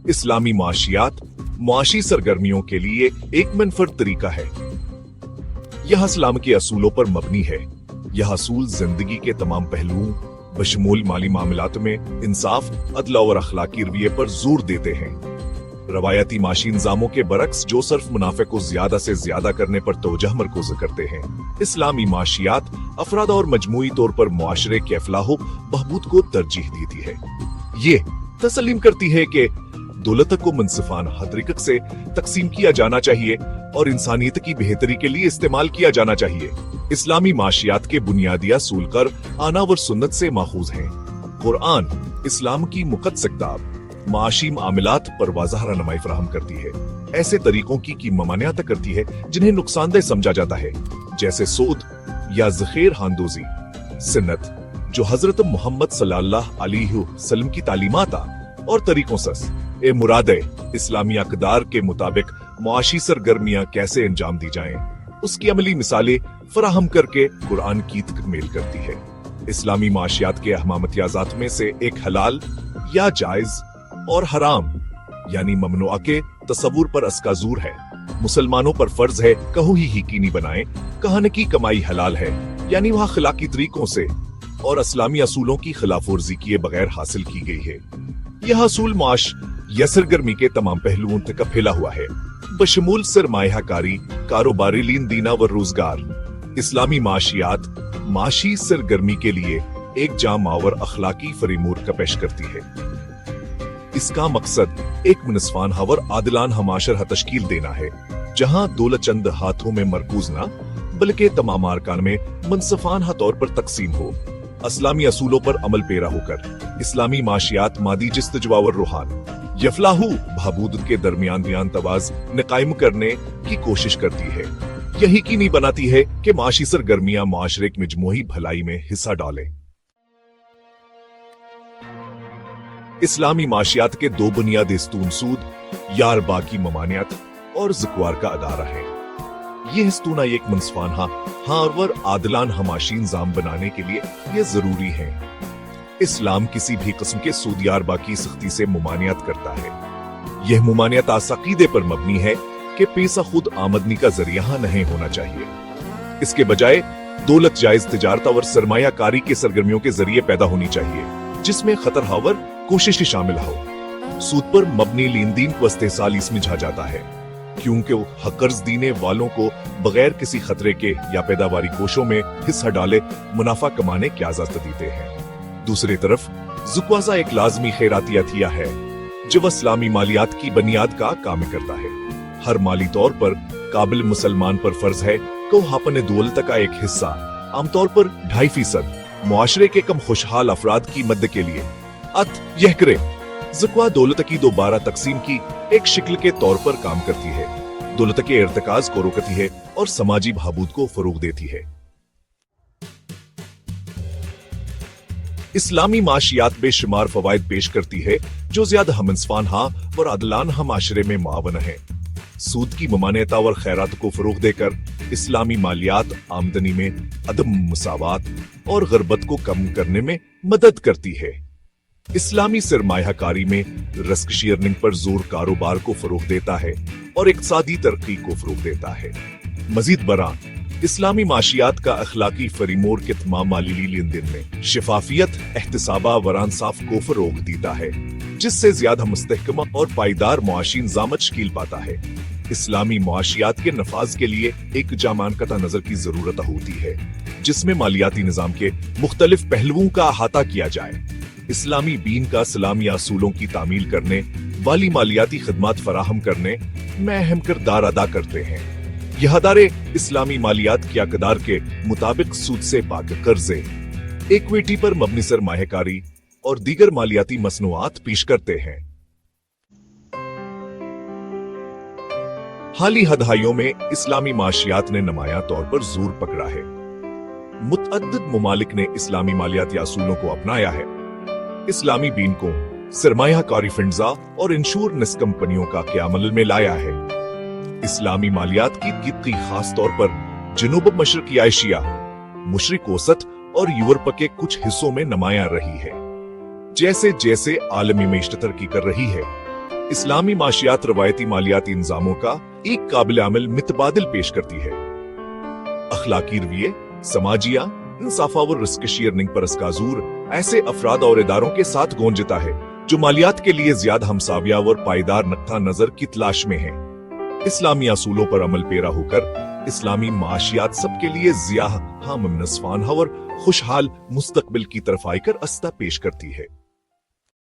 इस्लामी माशियात मुआशी सरगर्मियों के लिए एक मुनफरद तरीका है। यह इस्लाम के असूलों पर मबनी है। यह असूल जिंदगी के तमाम पहलुओं बशमूल माली मामलात में इंसाफ, अदला और अखलाकी रवैये पर जोर देते हैं। रवायती माशी इंजामों के बरक्स जो सिर्फ मुनाफे को ज्यादा से ज्यादा करने पर तवज्जो मरकूज करते हैं, इस्लामी माशियात अफराद और मजमूई तौर पर मुआशरे के फलाह बहबूद को तरजीह देती है। ये तस्लीम करती है कि दौलत को मुनसिफाना तरीके से तकसीम किया जाना चाहिए और इंसानियत की बेहतरी के लिए इस्तेमाल किया जाना चाहिए। इस्लामी माशियात के बुनियादी असूल कर आना व सुन्नत से माखूज हैं। कुरान इस्लाम की मुक़द्दस किताब माशी मामलात पर वाज़ह रहनुमाई फराहम करती है। ऐसे तरीकों की ममानियत करती है जिन्हें नुकसानदेह समझा जाता है, जैसे सूद या ज़ख़ीर हांदोजी। सुन्नत जो हजरत मोहम्मद सल्लल्लाहु अलैहि वसल्लम की तालीमात और तरीकों से मुरादे इस्लामी अक़दार के मुताबिक मुआशी सरगर्मियां कैसे अंजाम दी जाएं, उसकी अमली मिसालें फराहम करके कुरान की तकमील करती है। इस्लामी माशियात के अहम इम्तियाज़ात में से एक हलाल या जायज और हराम यानी ममनुआ के तसव्वुर पर अस्काजूर है। मुसलमानों पर फर्ज है कहूँ ही यकीनी बनाएं कहने की कमाई हलाल है, यानी वह अखलाकी तरीकों से और इस्लामी असूलों की खिलाफ वर्जी किए बगैर हासिल की गई है। यह असूल माश या सरगर्मी के तमाम पहलुओं तक फैला हुआ है, बशमूल सरमायाकारी, कारोबारी लेन देना व रोजगार। इस्लामी माशियात माशी सरगर्मी के लिए एक जामावर अखलाकी फ्रेमवर्क का पेश करती है। इसका मकसद एक मुनसिफाना और आदिलाना माशरा तश्कील देना है, जहां दौलत चंद हाथों में मरकूज न बल्कि तमाम अरकान में मुनसिफाना तौर पर तकसीम हो। इस्लामी असूलों पर अमल पेरा होकर इस्लामी माशियात मादी जिस्तजवा और रूहान यफलाहू बहबूद के दरमियान बयान तवाज कायम करने की कोशिश करती है। यही यकीनी बनाती है कि माशी सरगर्मियां मुआशरे की मजमूई भलाई में हिस्सा डालें। इस्लामी माशियात के दो बुनियादी स्तून सूद, यारबा की ममानियत और ज़िक्वार का अदारा है। यह स्तूना एक मुनसिफाना और आदिलाना हमाशी इंजाम बनाने के लिए यह जरूरी है। इस्लाम किसी भी किस्म के सूद यारबा की सख्ती से मुमानियत करता है। यह मुमानियत अक़ीदे पर मबनी है कि पैसा खुद आमदनी का जरिया नहीं होना चाहिए। इसके बजाय दौलत जायज तिजारत और सरमायाकारी के सरगर्मियों के जरिए पैदा होनी चाहिए, जिसमें खतर हावर कोशिश शामिल हो। सूद पर मबनी लेन देन को इस्तेहसाल इसमें झा जाता है, क्योंकि वो कर्ज देने वालों को बगैर किसी खतरे के या पैदावारी कोशों में हिस्सा डाले मुनाफा कमाने की इजाजत देते हैं। दूसरी तरफ ज़ुक्वाज़ा एक लाजमी खैरातिया है जो इस्लामी मालियात की बुनियाद का काम करता है। हर माली तौर पर काबिल मुसलमान पर फर्ज है कि वो अपने दौलत का एक हिस्सा, आमतौर पर 2.5%, मुआशरे के कम खुशहाल अफराद की मदद के लिए यह करे। ज़ुक्वा दौलत की दोबारा तकसीम की एक शिक्ल के तौर पर काम करती है, दौलत के इर्तिकाज को रोकती है और समाजी बहबूद को फरोग देती है। इस्लामी माशियात बेशुमार फवायद पेश करती है जो ज्यादा हमइंसाफाना और आदिलाना माशरे में मुआवन है। सूद की ममानियत और खैरात को फरोग देकर इस्लामी मालियात आमदनी में अदम मुसावात और गुर्बत को कम करने में मदद करती है। इस्लामी सरमायाकारी में रिस्क शेयरिंग पर जोर कारोबार को फरोग देता है और इक्तिसादी तरक्की को फरोग देता है। मजीद बरां इस्लामी माशियात का अखलाकी फ्रेमवर्क के तमाम माली लेन देन में शफाफियत, एहतिसाबा व इंसाफ को फरोग देता है, जिससे ज्यादा मुस्तहकम और पायदार मुआशी इंजाम तश्कील पाता है। इस्लामी मुआशियात के नफाज के लिए एक जामानकता नजर की जरूरत होती है, जिसमें मालियाती निजाम के मुख्तलिफ पहलुओं का अहाता किया जाए। इस्लामी दीन का इस्लामी असूलों की तामील करने वाली मालियाती खदमात फराहम करने में अहम किरदार अदा करते हैं। यह अदारे इस्लामी मालियात के अक़दार के मुताबिक सूद से पाक कर्जे, इक्विटी पर मबनी सरमायाकारी और दीगर मालियाती मसनूआत पेश करते हैं। हाली दहाइयों में इस्लामी माशियात ने नुमायां तौर पर जोर पकड़ा है। मुतअद्दिद ममालिक ने इस्लामी मालियाती असूलों को अपनाया है। इस्लामी दीन को सरमायाकारी फंड्सा और इंश्योरेंस कंपनियों का क़याम में लाया है। इस्लामी मालियात की गिनती खास तौर पर जनूब मशरकी एशिया, मशरिक औसत और यूरोप के कुछ हिस्सों में नुमायां रही है। जैसे जैसे आलमी मईशत तरक्की कर रही है, इस्लामी माशियात रवायती मालियाती इंजामों का एक काबिल अमल मितबादिल पेश करती है। अखलाकी रवैये, समाजिया, इंसाफा व रिस्क शेयरिंग पर इसका जोर ऐसे अफराद और इदारों के साथ गूंजता है जो मालियात के लिए ज्यादा हमसाविया और पायदार नक्ता नजर की तलाश में हैं। इस्लामी असूलों पर अमल पेरा होकर इस्लामी माशियात सबके लिए जिया हम नस्फान और खुशहाल मुस्तकबिल की तरफ आकर अस्ता पेश करती है।